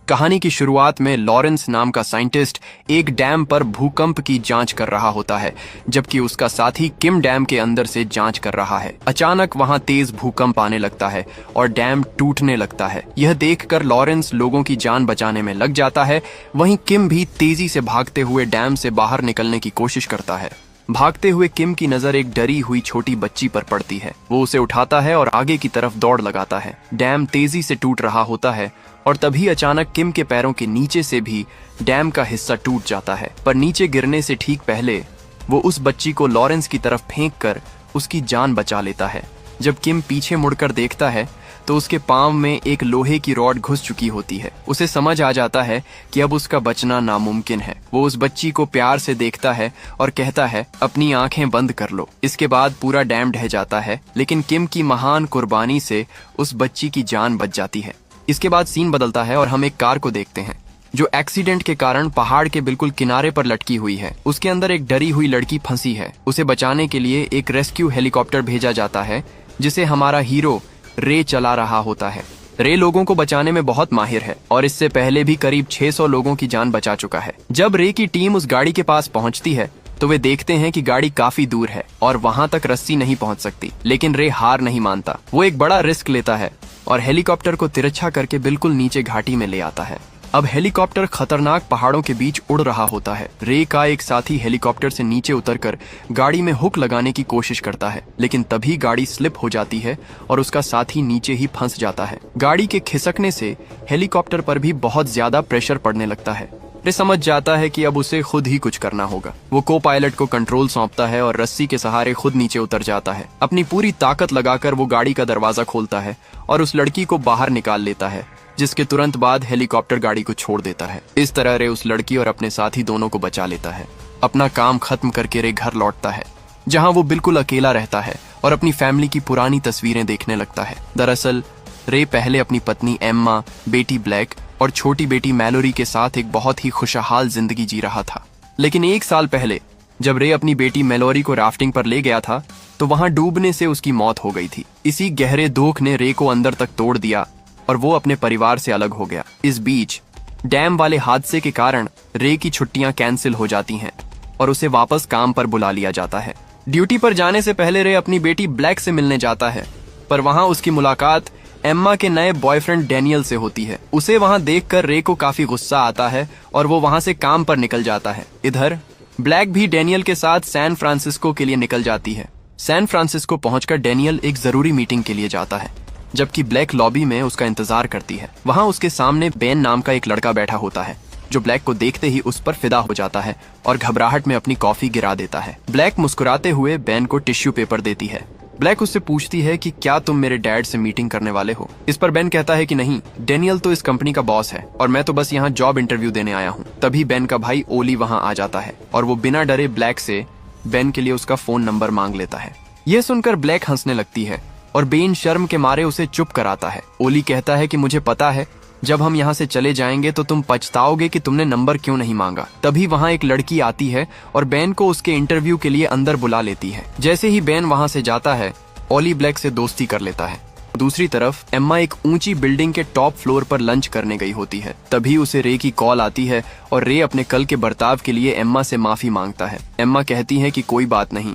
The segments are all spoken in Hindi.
कहानी की शुरुआत में लॉरेंस नाम का साइंटिस्ट एक डैम पर भूकंप की जांच कर रहा होता है, जबकि उसका साथी किम डैम के अंदर से जांच कर रहा है। अचानक वहां तेज भूकंप आने लगता है और डैम टूटने लगता है। यह देखकर लॉरेंस लोगों की जान बचाने में लग जाता है। वहीं किम भी तेजी से भागते हुए डैम से बाहर निकलने की कोशिश करता है। भागते हुए किम की नजर एक डरी हुई छोटी बच्ची पर पड़ती है। वो उसे उठाता है और आगे की तरफ दौड़ लगाता है। डैम तेजी से टूट रहा होता है और तभी अचानक किम के पैरों के नीचे से भी डैम का हिस्सा टूट जाता है। पर नीचे गिरने से ठीक पहले वो उस बच्ची को लॉरेंस की तरफ फेंक कर उसकी जान बचा लेता है। जब किम पीछे मुड़कर देखता है तो उसके पांव में एक लोहे की रॉड घुस चुकी होती है। उसे समझ आ जाता है कि अब उसका बचना नामुमकिन है। वो उस बच्ची को प्यार से देखता है और कहता है, अपनी आंखें बंद कर लो। इसके बाद पूरा डैम ढह जाता है, लेकिन किम की महान कुर्बानी से उस बच्ची की जान बच जाती है। इसके बाद सीन बदलता है और हम एक कार को देखते हैं जो एक्सीडेंट के कारण पहाड़ के बिल्कुल किनारे पर लटकी हुई है। उसके अंदर एक डरी हुई लड़की फंसी है। उसे बचाने के लिए एक रेस्क्यू हेलीकॉप्टर भेजा जाता है, जिसे हमारा हीरो रे चला रहा होता है। रे लोगों को बचाने में बहुत माहिर है और इससे पहले भी करीब 600 लोगों की जान बचा चुका है। जब रे की टीम उस गाड़ी के पास पहुंचती है तो वे देखते हैं कि गाड़ी काफी दूर है और वहां तक रस्सी नहीं पहुंच सकती, लेकिन रे हार नहीं मानता। वो एक बड़ा रिस्क लेता है और हेलीकॉप्टर को तिरछा करके बिल्कुल नीचे घाटी में ले आता है। अब हेलीकॉप्टर खतरनाक पहाड़ों के बीच उड़ रहा होता है। रे का एक साथी हेलीकॉप्टर से नीचे उतरकर गाड़ी में हुक लगाने की कोशिश करता है, लेकिन तभी गाड़ी स्लिप हो जाती है और उसका साथी नीचे ही फंस जाता है। गाड़ी के खिसकने से हेलीकॉप्टर पर भी बहुत ज्यादा प्रेशर पड़ने लगता है। रे समझ जाता है कि अब उसे खुद ही कुछ करना होगा। वो को पायलट को कंट्रोल सौंपता है और रस्सी के सहारे खुद नीचे उतर जाता है। अपनी पूरी ताकत लगाकर वो गाड़ी का दरवाजा खोलता है और उस लड़की को बाहर निकाल लेता है, जिसके तुरंत बाद हेलीकॉप्टर गाड़ी को छोड़ देता है। इस तरह रे उस लड़की और अपने साथी दोनों को बचा लेता है। अपना काम खत्म करके रे घर लौटता है, जहां वो बिल्कुल अकेला रहता है और अपनी फैमिली की पुरानी तस्वीरें देखने लगता है। दरअसल रे पहले अपनी पत्नी एम्मा, बेटी ब्लैक और छोटी बेटी मैलोरी के साथ एक बहुत ही खुशहाल जिंदगी जी रहा था। लेकिन 1 साल पहले जब रे अपनी बेटी मैलोरी को राफ्टिंग पर ले गया था तो वहां डूबने से उसकी मौत हो गई थी। इसी गहरे दुख ने रे को अंदर तक तोड़ दिया और वो अपने परिवार से अलग हो गया। इस बीच डैम वाले हादसे के कारण रे की छुट्टियां कैंसिल हो जाती हैं और उसे वापस काम पर बुला लिया जाता है। ड्यूटी पर जाने से पहले रे अपनी बेटी ब्लैक से मिलने जाता है, पर वहां उसकी मुलाकात एम्मा के नए बॉयफ्रेंड डैनियल से होती है। उसे वहां देखकर रे को काफी गुस्सा आता है और वो वहां से काम पर निकल जाता है। इधर ब्लैक भी डैनियल के साथ सैन फ्रांसिस्को के लिए निकल जाती है। सैन फ्रांसिस्को पहुंचकर डैनियल एक जरूरी मीटिंग के लिए जाता है, जबकि ब्लैक लॉबी में उसका इंतजार करती है। वहां उसके सामने बेन नाम का एक लड़का बैठा होता है, जो ब्लैक को देखते ही उस पर फिदा हो जाता है और घबराहट में अपनी कॉफी गिरा देता है। ब्लैक मुस्कुराते हुए बेन को टिश्यू पेपर देती है। ब्लैक उससे पूछती है कि क्या तुम मेरे डैड से मीटिंग करने वाले हो। इस पर बेन कहता है कि नहीं, डैनियल तो इस कंपनी का बॉस है और मैं तो बस यहाँ जॉब इंटरव्यू देने आया हूँ। तभी बेन का भाई ओली वहाँ आ जाता है और वो बिना डरे ब्लैक से बेन के लिए उसका फोन नंबर मांग लेता है। यह सुनकर ब्लैक हंसने लगती है और बेन शर्म के मारे उसे चुप कराता है। ओली कहता है कि मुझे पता है जब हम यहाँ से चले जाएंगे तो तुम पछताओगे कि तुमने नंबर क्यों नहीं मांगा। तभी वहाँ एक लड़की आती है और बेन को उसके इंटरव्यू के लिए अंदर बुला लेती है। जैसे ही बेन वहाँ से जाता है, ओली ब्लैक से दोस्ती कर लेता है। दूसरी तरफ एम्मा एक ऊंची बिल्डिंग के टॉप फ्लोर पर लंच करने गई होती है। तभी उसे रे की कॉल आती है और रे अपने कल के बर्ताव के लिए एम्मा से माफी मांगता है। एम्मा कहती है कि कोई बात नहीं,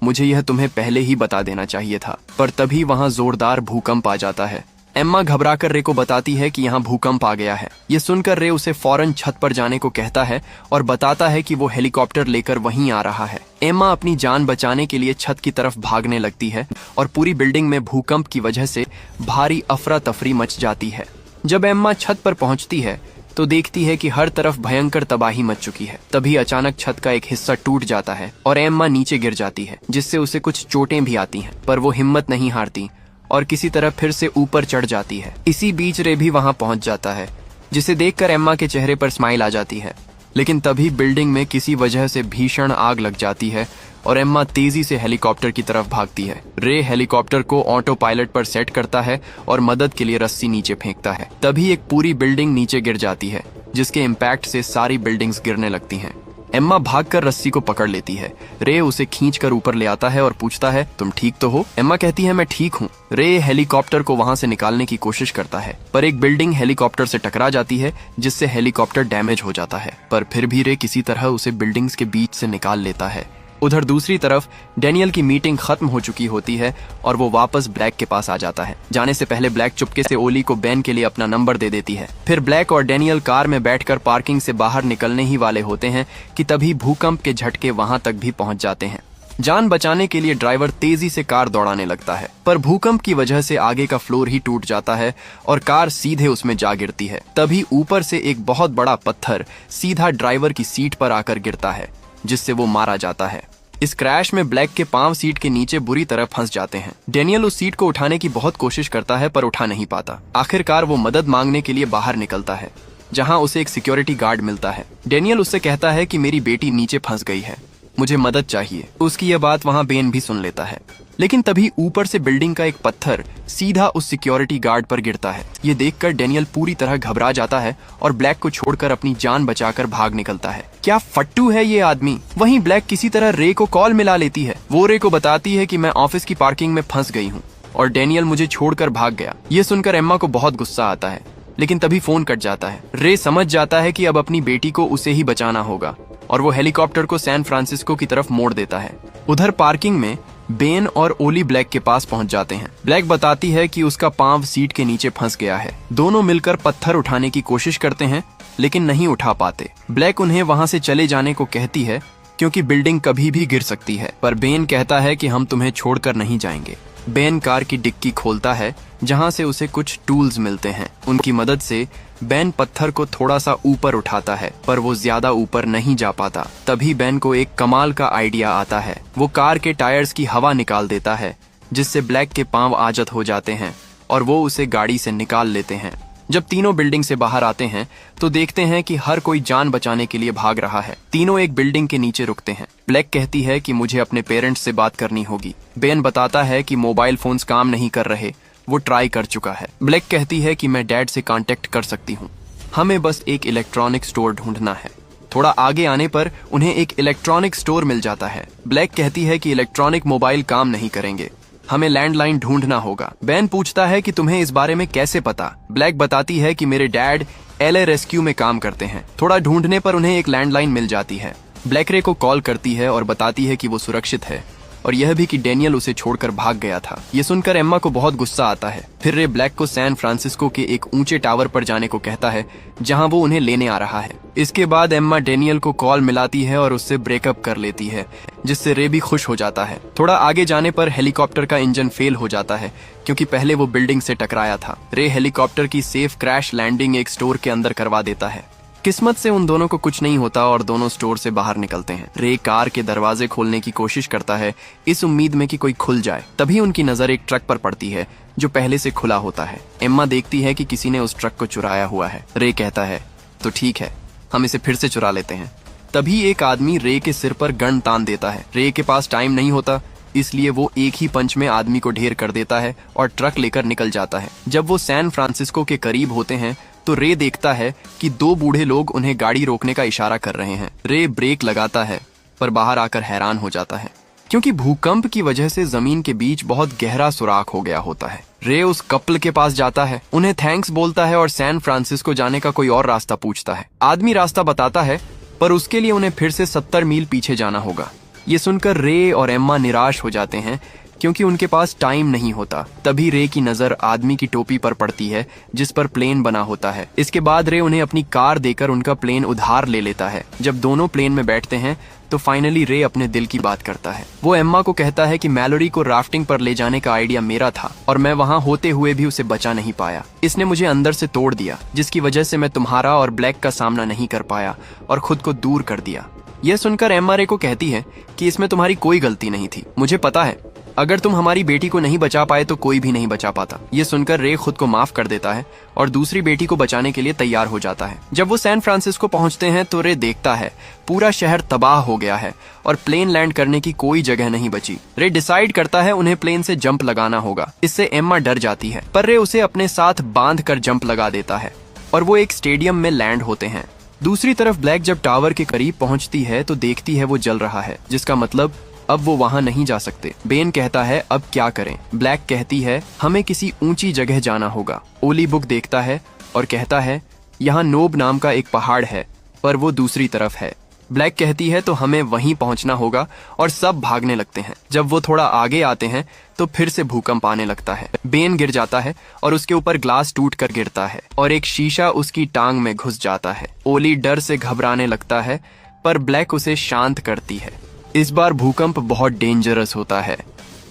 मुझे यह तुम्हें पहले ही बता देना चाहिए था। पर तभी वहां जोरदार भूकंप आ जाता है। एम्मा घबराकर रे को बताती है कि यहाँ भूकंप आ गया है। ये सुनकर रे उसे फौरन छत पर जाने को कहता है और बताता है कि वो हेलीकॉप्टर लेकर वहीं आ रहा है। एम्मा अपनी जान बचाने के लिए छत की तरफ भागने लगती है और पूरी बिल्डिंग में भूकंप की वजह से भारी अफरा तफरी मच जाती है। जब एम्मा छत पर पहुंचती है तो देखती है कि हर तरफ भयंकर तबाही मच चुकी है। तभी अचानक छत का एक हिस्सा टूट जाता है और एम्मा नीचे गिर जाती है, जिससे उसे कुछ चोटें भी आती हैं। पर वो हिम्मत नहीं हारती और किसी तरह फिर से ऊपर चढ़ जाती है। इसी बीच रे भी वहां पहुंच जाता है, जिसे देखकर एम्मा के चेहरे पर स्माइल आ जाती है। लेकिन तभी बिल्डिंग में किसी वजह से भीषण आग लग जाती है और एम्मा तेजी से हेलीकॉप्टर की तरफ भागती है। रे हेलीकॉप्टर को ऑटो पायलट पर सेट करता है और मदद के लिए रस्सी नीचे फेंकता है। तभी एक पूरी बिल्डिंग नीचे गिर जाती है, जिसके इम्पैक्ट से सारी बिल्डिंग्स गिरने लगती हैं। एम्मा भागकर रस्सी को पकड़ लेती है। रे उसे खींचकर ऊपर ले आता है और पूछता है, तुम ठीक तो हो? एम्मा कहती है, मैं ठीक हूँ। रे हेलीकॉप्टर को वहां से निकालने की कोशिश करता है, पर एक बिल्डिंग हेलीकॉप्टर से टकरा जाती है, जिससे हेलीकॉप्टर डैमेज हो जाता है। पर फिर भी रे किसी तरह उसे बिल्डिंग्स के बीच से निकाल लेता है। उधर दूसरी तरफ डैनियल की मीटिंग खत्म हो चुकी होती है और वो वापस ब्लैक के पास आ जाता है। जाने से पहले ब्लैक चुपके से ओली को बेन के लिए अपना नंबर दे देती है। फिर ब्लैक और डैनियल कार में बैठकर पार्किंग से बाहर निकलने ही वाले होते हैं कि तभी भूकंप के झटके वहां तक भी पहुंच जाते हैं। जान बचाने के लिए ड्राइवर तेजी से कार दौड़ाने लगता है, पर भूकंप की वजह से आगे का फ्लोर ही टूट जाता है और कार सीधे उसमें जा गिरती है। तभी ऊपर से एक बहुत बड़ा पत्थर सीधा ड्राइवर की सीट पर आकर गिरता है, जिससे वो मारा जाता है। इस क्रैश में ब्लैक के पांव सीट के नीचे बुरी तरह फंस जाते हैं। डैनियल उस सीट को उठाने की बहुत कोशिश करता है, पर उठा नहीं पाता। आखिरकार वो मदद मांगने के लिए बाहर निकलता है, जहां उसे एक सिक्योरिटी गार्ड मिलता है। डैनियल उससे कहता है कि मेरी बेटी नीचे फंस गई है, मुझे मदद चाहिए। उसकी यह बात वहां बेन भी सुन लेता है, लेकिन तभी ऊपर से बिल्डिंग का एक पत्थर सीधा उस सिक्योरिटी गार्ड पर गिरता है। ये देखकर डैनियल पूरी तरह घबरा जाता है और ब्लैक को छोड़कर अपनी जान बचाकर भाग निकलता है। क्या फट्टू है ये आदमी। वहीं ब्लैक किसी तरह रे को कॉल मिला लेती है। वो रे को बताती है कि मैं ऑफिस की पार्किंग में फंस गई हूँ और डैनियल मुझे छोड़कर भाग गया। ये सुनकर एम्मा को बहुत गुस्सा आता है, लेकिन तभी फोन कट जाता है। रे समझ जाता है कि अब अपनी बेटी को उसे ही बचाना होगा और वो हेलीकॉप्टर को सैन फ्रांसिस्को की तरफ मोड़ देता है। उधर पार्किंग में बेन और ओली ब्लैक के पास पहुंच जाते हैं। ब्लैक बताती है कि उसका पांव सीट के नीचे फंस गया है। दोनों मिलकर पत्थर उठाने की कोशिश करते हैं, लेकिन नहीं उठा पाते। ब्लैक उन्हें वहां से चले जाने को कहती है, क्योंकि बिल्डिंग कभी भी गिर सकती है, पर बेन कहता है कि हम तुम्हें छोड़कर नहीं जाएंगे। बेन कार की डिक्की खोलता है, जहां से उसे कुछ टूल्स मिलते हैं। उनकी मदद से बेन पत्थर को थोड़ा सा ऊपर उठाता है, पर वो ज्यादा ऊपर नहीं जा पाता। तभी बेन को एक कमाल का आइडिया आता है। वो कार के टायर्स की हवा निकाल देता है, जिससे ब्लैक के पांव आजत हो जाते हैं और वो उसे गाड़ी से निकाल लेते हैं। जब तीनों बिल्डिंग से बाहर आते हैं तो देखते हैं कि हर कोई जान बचाने के लिए भाग रहा है। तीनों एक बिल्डिंग के नीचे रुकते हैं। ब्लैक कहती है कि मुझे अपने पेरेंट्स से बात करनी होगी। बेन बताता है कि मोबाइल फोन्स काम नहीं कर रहे, वो ट्राई कर चुका है। ब्लैक कहती है कि मैं डैड से कांटेक्ट कर सकती हूँ, हमें बस एक इलेक्ट्रॉनिक स्टोर ढूंढना है। थोड़ा आगे आने पर उन्हें एक इलेक्ट्रॉनिक स्टोर मिल जाता है। ब्लैक कहती है कि इलेक्ट्रॉनिक मोबाइल काम नहीं करेंगे, हमें लैंडलाइन ढूंढना होगा। बेन पूछता है कि तुम्हें इस बारे में कैसे पता। ब्लैक बताती है कि मेरे डैड LA रेस्क्यू में काम करते हैं। थोड़ा ढूंढने पर उन्हें एक लैंडलाइन मिल जाती है। ब्लैक रे को कॉल करती है और बताती है कि वो सुरक्षित है और यह भी कि डैनियल उसे छोड़कर भाग गया था। ये सुनकर एम्मा को बहुत गुस्सा आता है। फिर रे ब्लैक को सैन फ्रांसिस्को के एक ऊंचे टावर पर जाने को कहता है, जहां वो उन्हें लेने आ रहा है। इसके बाद एम्मा डैनियल को कॉल मिलाती है और उससे ब्रेकअप कर लेती है, जिससे रे भी खुश हो जाता है। थोड़ा आगे जाने पर हेलीकॉप्टर का इंजन फेल हो जाता है, क्योंकि पहले वो बिल्डिंग से टकराया था। रे हेलीकॉप्टर की सेफ क्रैश लैंडिंग एक स्टोर के अंदर करवा देता है। किस्मत से उन दोनों को कुछ नहीं होता और दोनों स्टोर से बाहर निकलते हैं। रे कार के दरवाजे खोलने की कोशिश करता है, इस उम्मीद में कि कोई खुल जाए। तभी उनकी नजर एक ट्रक पर पड़ती है, जो पहले से खुला होता है। एम्मा देखती है कि किसी ने उस ट्रक को चुराया हुआ है। रे कहता है, तो ठीक है, हम इसे फिर से चुरा लेते हैं। तभी एक आदमी रे के सिर पर गन तान देता है। रे के पास टाइम नहीं होता, इसलिए वो एक ही पंच में आदमी को ढेर कर देता है और ट्रक लेकर निकल जाता है। जब वो सैन फ्रांसिस्को के करीब होते हैं तो रे देखता है कि दो बूढ़े लोग उन्हें गाड़ी रोकने का इशारा कर रहे हैं। रे ब्रेक लगाता है, पर बाहर आकर हैरान हो जाता है, क्योंकि भूकंप की वजह से जमीन के बीच बहुत गहरा सुराख हो गया होता है। रे उस कपल के पास जाता है, उन्हें थैंक्स बोलता है और सैन फ्रांसिस्को जाने का कोई और रास्ता पूछता है। आदमी रास्ता बताता है, पर उसके लिए उन्हें फिर से 70 मील पीछे जाना होगा। ये सुनकर रे और एम्मा निराश हो जाते हैं, क्योंकि उनके पास टाइम नहीं होता। तभी रे की नजर आदमी की टोपी पर पड़ती है, जिस पर प्लेन बना होता है। इसके बाद रे उन्हें अपनी कार देकर उनका प्लेन उधार ले लेता है। जब दोनों प्लेन में बैठते हैं तो फाइनली रे अपने दिल की बात करता है। वो एम्मा को कहता है कि मैलोरी को राफ्टिंग पर ले जाने का आइडिया मेरा था और मैं वहाँ होते हुए भी उसे बचा नहीं पाया। इसने मुझे अंदर से तोड़ दिया, जिसकी वजह से मैं तुम्हारा और ब्लैक का सामना नहीं कर पाया और खुद को दूर कर दिया। यह सुनकर एम्मा रे को कहती है कि इसमें तुम्हारी कोई गलती नहीं थी। मुझे पता है, अगर तुम हमारी बेटी को नहीं बचा पाए तो कोई भी नहीं बचा पाता। ये सुनकर रे खुद को माफ कर देता है और दूसरी बेटी को बचाने के लिए तैयार हो जाता है। जब वो सैन फ्रांसिस्को पहुंचते हैं तो रे देखता है पूरा शहर तबाह हो गया है और प्लेन लैंड करने की कोई जगह नहीं बची। रे डिसाइड करता है उन्हें प्लेन से जंप लगाना होगा। इससे एम्मा डर जाती है, पर रे उसे अपने साथ बांध कर जंप लगा देता है और वो एक स्टेडियम में लैंड होते हैं। दूसरी तरफ ब्लैक जब टावर के करीब पहुंचती है तो देखती है वो जल रहा है, जिसका मतलब अब वो वहां नहीं जा सकते। बेन कहता है अब क्या करें। ब्लैक कहती है हमें किसी ऊंची जगह जाना होगा। ओली बुक देखता है और कहता है यहाँ नोब नाम का एक पहाड़ है, पर वो दूसरी तरफ है। ब्लैक कहती है तो हमें वहीं पहुंचना होगा और सब भागने लगते हैं। जब वो थोड़ा आगे आते हैं तो फिर से भूकंप आने लगता है। बेन गिर जाता है और उसके ऊपर ग्लास टूट कर गिरता है और एक शीशा उसकी टांग में घुस जाता है। ओली डर से घबराने लगता है, पर ब्लैक उसे शांत करती है। इस बार भूकंप बहुत डेंजरस होता है।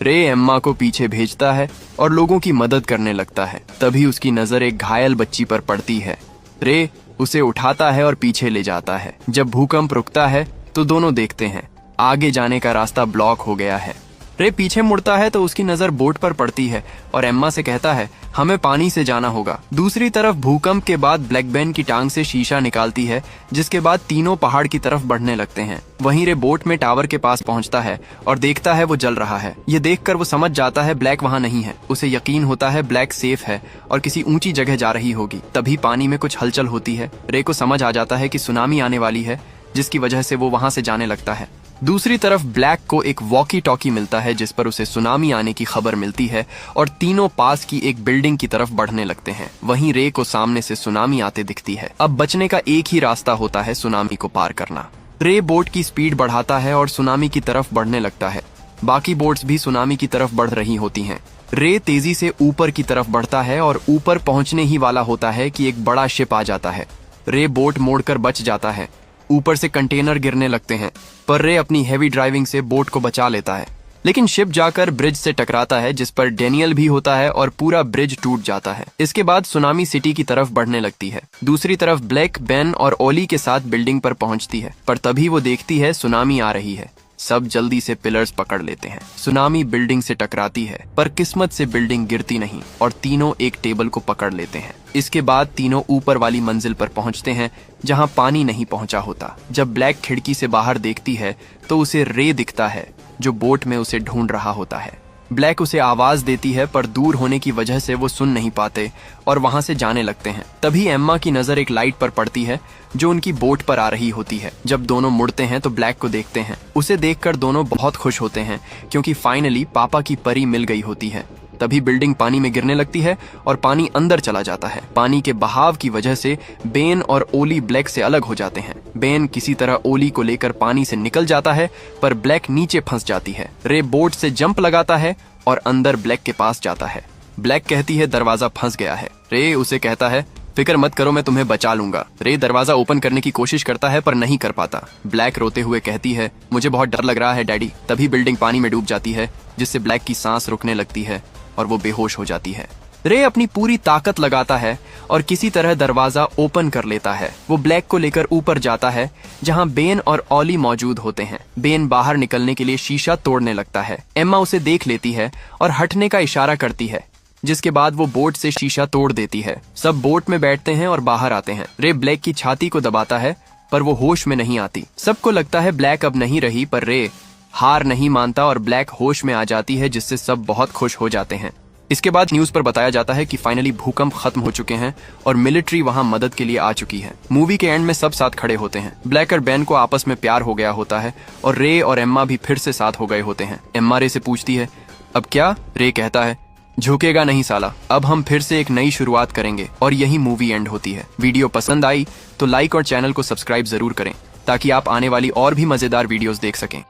रे एम्मा को पीछे भेजता है और लोगों की मदद करने लगता है। तभी उसकी नजर एक घायल बच्ची पर पड़ती है। रे उसे उठाता है और पीछे ले जाता है। जब भूकंप रुकता है तो दोनों देखते हैं आगे जाने का रास्ता ब्लॉक हो गया है। रे पीछे मुड़ता है तो उसकी नजर बोट पर पड़ती है और एम्मा से कहता है हमें पानी से जाना होगा। दूसरी तरफ भूकंप के बाद ब्लैक बेन की टांग से शीशा निकालती है, जिसके बाद तीनों पहाड़ की तरफ बढ़ने लगते हैं। वहीं रे बोट में टावर के पास पहुंचता है और देखता है वो जल रहा है। ये देखकर वो समझ जाता है ब्लैक वहां नहीं है। उसे यकीन होता है ब्लैक सेफ है और किसी ऊंची जगह जा रही होगी। तभी पानी में कुछ हलचल होती है। रे को समझ आ जाता है कि सुनामी आने वाली है, जिसकी वजह से वो वहां से जाने लगता है। दूसरी तरफ ब्लैक को एक वॉकी टॉकी मिलता है, जिस पर उसे सुनामी आने की खबर मिलती है और तीनों पास की एक बिल्डिंग की तरफ बढ़ने लगते हैं। वहीं रे को सामने से सुनामी आते दिखती है। अब बचने का एक ही रास्ता होता है, सुनामी को पार करना। रे बोट की स्पीड बढ़ाता है और सुनामी की तरफ बढ़ने लगता है। बाकी बोट्स भी सुनामी की तरफ बढ़ रही होती हैं। रे तेजी से ऊपर की तरफ बढ़ता है और ऊपर पहुंचने ही वाला होता है कि एक बड़ा शिप आ जाता है। रे बोट मोड़कर बच जाता है। ऊपर से कंटेनर गिरने लगते हैं, पर रे अपनी हेवी ड्राइविंग से बोट को बचा लेता है। लेकिन शिप जाकर ब्रिज से टकराता है, जिस पर डेनियल भी होता है और पूरा ब्रिज टूट जाता है। इसके बाद सुनामी सिटी की तरफ बढ़ने लगती है। दूसरी तरफ ब्लैक बेन और ओली के साथ बिल्डिंग पर पहुंचती है, पर तभी वो देखती है सुनामी आ रही है। सब जल्दी से पिलर्स पकड़ लेते हैं। सुनामी बिल्डिंग से टकराती है, पर किस्मत से बिल्डिंग गिरती नहीं और तीनों एक टेबल को पकड़ लेते हैं। इसके बाद तीनों ऊपर वाली मंजिल पर पहुंचते हैं, जहां पानी नहीं पहुंचा होता। जब ब्लैक खिड़की से बाहर देखती है तो उसे रे दिखता है, जो बोट में उसे ढूंढ रहा होता है। ब्लैक उसे आवाज देती है, पर दूर होने की वजह से वो सुन नहीं पाते और वहां से जाने लगते हैं। तभी एम्मा की नजर एक लाइट पर पड़ती है, जो उनकी बोट पर आ रही होती है। जब दोनों मुड़ते हैं तो ब्लैक को देखते हैं। उसे देखकर दोनों बहुत खुश होते हैं, क्योंकि फाइनली पापा की परी मिल गई होती है। तभी बिल्डिंग पानी में गिरने लगती है और पानी अंदर चला जाता है। पानी के बहाव की वजह से बेन और ओली ब्लैक से अलग हो जाते हैं। बेन किसी तरह ओली को लेकर पानी से निकल जाता है, पर ब्लैक नीचे फंस जाती है। रे बोट से जंप लगाता है और अंदर ब्लैक के पास जाता है। ब्लैक कहती है दरवाजा फंस गया है। रे उसे कहता है फिक्र मत करो, मैं तुम्हें बचा लूंगा। रे दरवाजा ओपन करने की कोशिश करता है, पर नहीं कर पाता। ब्लैक रोते हुए कहती है मुझे बहुत डर लग रहा है डैडी। तभी बिल्डिंग पानी में डूब जाती है, जिससे ब्लैक की सांस रुकने लगती है और वो बेहोश हो जाती है। रे अपनी पूरी ताकत लगाता है और किसी तरह दरवाजा ओपन कर लेता है। वो ब्लैक को लेकर ऊपर जाता है, जहां बेन और ओली मौजूद होते हैं। बेन बाहर निकलने के लिए शीशा तोड़ने लगता है। एम्मा उसे देख लेती है और हटने का इशारा करती है, जिसके बाद वो बोट से शीशा तोड़ देती है। सब बोट में बैठते हैं और बाहर आते हैं। रे ब्लैक की छाती को दबाता है, पर वो होश में नहीं आती। सबको लगता है ब्लैक अब नहीं रही, पर रे हार नहीं मानता और ब्लैक होश में आ जाती है, जिससे सब बहुत खुश हो जाते हैं। इसके बाद न्यूज पर बताया जाता है कि फाइनली भूकंप खत्म हो चुके हैं और मिलिट्री वहां मदद के लिए आ चुकी है। मूवी के एंड में सब साथ खड़े होते हैं। ब्लैक और बेन को आपस में प्यार हो गया होता है और रे और एम्मा भी फिर से साथ हो गए होते हैं। एम्मा रे से पूछती है अब क्या? रे कहता है झुकेगा नहीं साला, अब हम फिर से एक नई शुरुआत करेंगे। और यही मूवी एंड होती है। वीडियो पसंद आई तो लाइक और चैनल को सब्सक्राइब जरूर करें, ताकि आप आने वाली और भी मजेदार वीडियोस देख सकें।